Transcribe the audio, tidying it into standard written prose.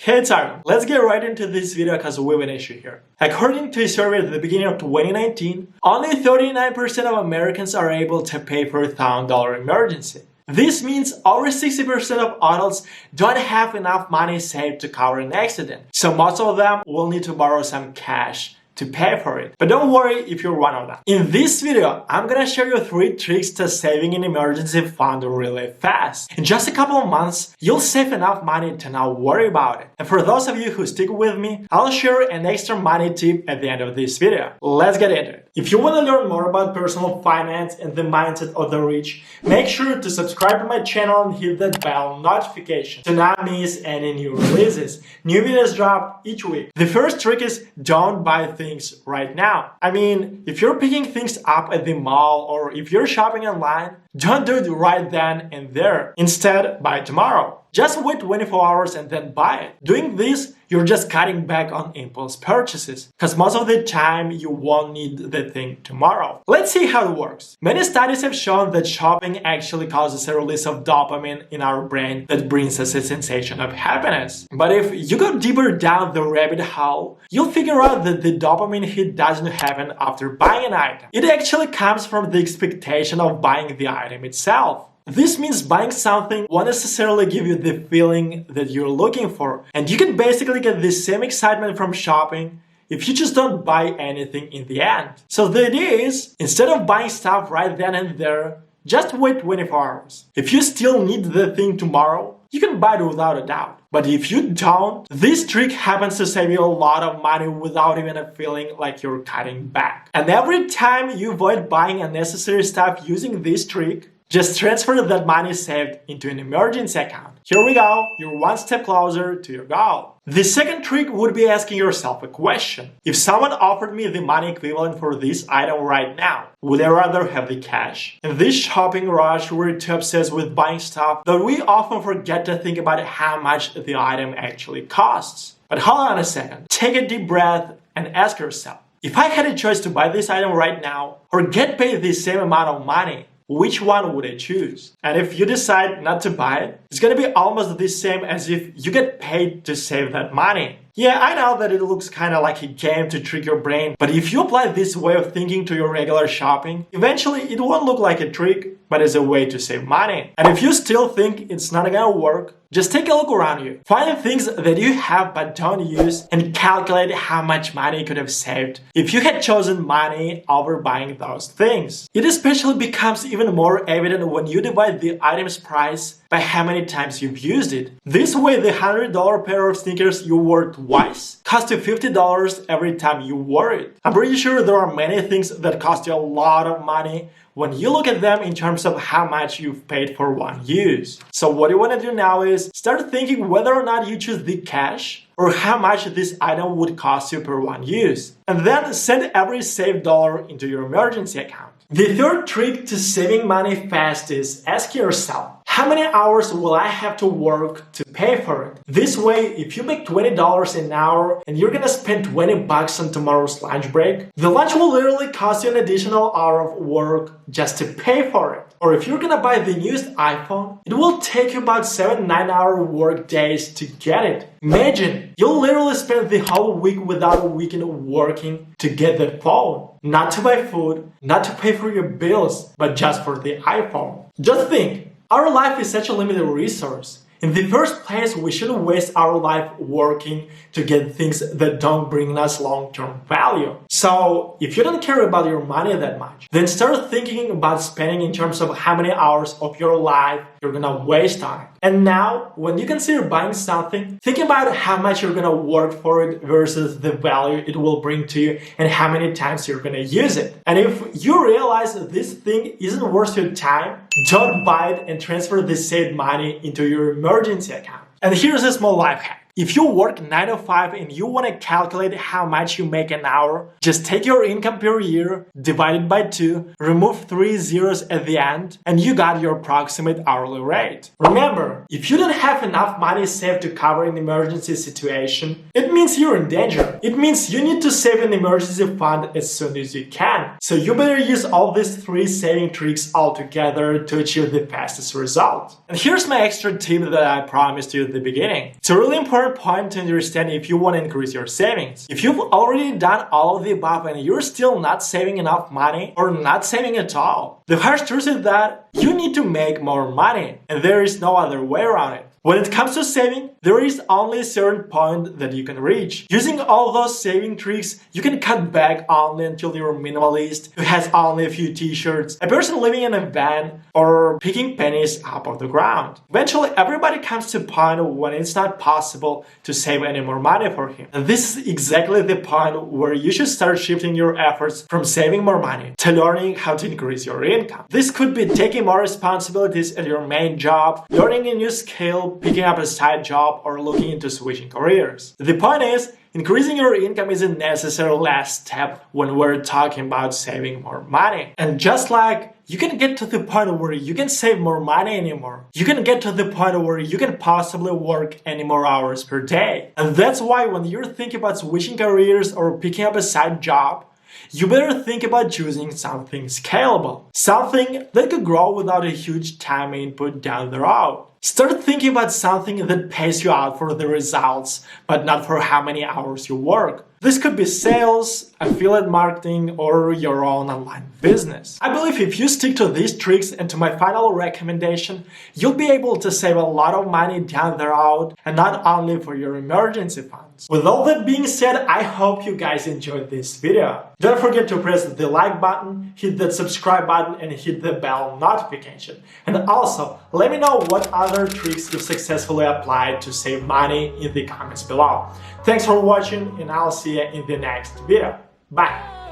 Hey, it's Aaron. Let's get right into this video because we have an issue here. According to a survey at the beginning of 2019, only 39% of Americans are able to pay for a $1,000 emergency. This means over 60% of adults don't have enough money saved to cover an accident, so most of them will need to borrow some cash to pay for it. But don't worry if you're one of them. In this video, I'm gonna show you 3 tricks to saving an emergency fund really fast. In just a couple of months, you'll save enough money to not worry about it. And for those of you who stick with me, I'll share an extra money tip at the end of this video. Let's get into it. If you want to learn more about personal finance and the mindset of the rich, make sure to subscribe to my channel and hit that bell notification to not miss any new releases. New videos drop each week. The first trick is don't buy things right now. I mean, if you're picking things up at the mall or if you're shopping online, don't do it right then and there. Instead, buy it tomorrow. Just wait 24 hours and then buy it. Doing this, you're just cutting back on impulse purchases, because most of the time you won't need the thing tomorrow. Let's see how it works. Many studies have shown that shopping actually causes a release of dopamine in our brain that brings us a sensation of happiness. But if you go deeper down the rabbit hole, you'll figure out that the dopamine hit doesn't happen after buying an item. It actually comes from the expectation of buying the item itself. This means buying something won't necessarily give you the feeling that you're looking for, and you can basically get the same excitement from shopping if you just don't buy anything in the end. So the idea is, instead of buying stuff right then and there, just wait 24 hours. If you still need the thing tomorrow, you can buy it without a doubt. But if you don't, this trick happens to save you a lot of money without even a feeling like you're cutting back. And every time you avoid buying unnecessary stuff using this trick, just transfer that money saved into an emergency account. Here we go, you're one step closer to your goal. The second trick would be asking yourself a question. If someone offered me the money equivalent for this item right now, would I rather have the cash? In this shopping rush, we're too obsessed with buying stuff that we often forget to think about how much the item actually costs. But hold on a second, take a deep breath and ask yourself, if I had a choice to buy this item right now or get paid the same amount of money, which one would I choose? And if you decide not to buy it, it's gonna be almost the same as if you get paid to save that money. Yeah, I know that it looks kind of like a game to trick your brain, but if you apply this way of thinking to your regular shopping, eventually it won't look like a trick, but as a way to save money. And if you still think it's not gonna work, just take a look around you. Find things that you have but don't use and calculate how much money you could have saved if you had chosen money over buying those things. It especially becomes even more evident when you divide the item's price by how many times you've used it. This way, the $100 pair of sneakers you wore twice cost you $50 every time you wore it. I'm pretty sure there are many things that cost you a lot of money when you look at them in terms of how much you've paid for one use. So what you want to do now is start thinking whether or not you choose the cash or how much this item would cost you per one use. And then send every saved dollar into your emergency account. The third trick to saving money fast is ask yourself, how many hours will I have to work to pay for it? This way, if you make $20 an hour and you're gonna spend $20 on tomorrow's lunch break, the lunch will literally cost you an additional hour of work just to pay for it. Or if you're gonna buy the newest iPhone, it will take you about 7-9-hour work days to get it. Imagine, you'll literally spend the whole week without a weekend working to get the phone. Not to buy food, not to pay for your bills, but just for the iPhone. Just think, our life is such a limited resource. In the first place, we shouldn't waste our life working to get things that don't bring us long-term value. So, if you don't care about your money that much, then start thinking about spending in terms of how many hours of your life you're gonna waste on it. And now, when you consider buying something, think about how much you're gonna work for it versus the value it will bring to you and how many times you're gonna use it. And if you realize that this thing isn't worth your time, don't buy it and transfer the saved money into your emergency account. And here's a small life hack. If you work 9 to 5 and you want to calculate how much you make an hour, just take your income per year, divide it by 2, remove 3 zeros at the end, and you got your approximate hourly rate. Remember, if you don't have enough money saved to cover an emergency situation, it means you're in danger. It means you need to save an emergency fund as soon as you can. So you better use all these 3 saving tricks all together to achieve the fastest result. And here's my extra tip that I promised you at the beginning. It's really important important point to understand if you want to increase your savings. If you've already done all of the above and you're still not saving enough money or not saving at all, the harsh truth is that you need to make more money, and there is no other way around it. When it comes to saving, there is only a certain point that you can reach. Using all those saving tricks, you can cut back only until you're a minimalist who has only a few t-shirts, a person living in a van, or picking pennies up off the ground. Eventually, everybody comes to a point when it's not possible to save any more money for him. And this is exactly the point where you should start shifting your efforts from saving more money to learning how to increase your income. This could be taking more responsibilities at your main job, learning a new skill, picking up a side job, or looking into switching careers. The point is, increasing your income is a necessary last step when we're talking about saving more money. And just like you can get to the point where you can save more money anymore, you can get to the point where you can possibly work any more hours per day. And that's why when you're thinking about switching careers or picking up a side job, you better think about choosing something scalable, something that could grow without a huge time input down the road. Start thinking about something that pays you out for the results, but not for how many hours you work. This could be sales, affiliate marketing, or your own online business. I believe if you stick to these tricks and to my final recommendation, you'll be able to save a lot of money down the road, and not only for your emergency funds. With all that being said, I hope you guys enjoyed this video. Don't forget to press the like button, hit that subscribe button, and hit the bell notification. And also, let me know what other tricks you've successfully applied to save money in the comments below. Thanks for watching, and I'll see you in the next video. Bye!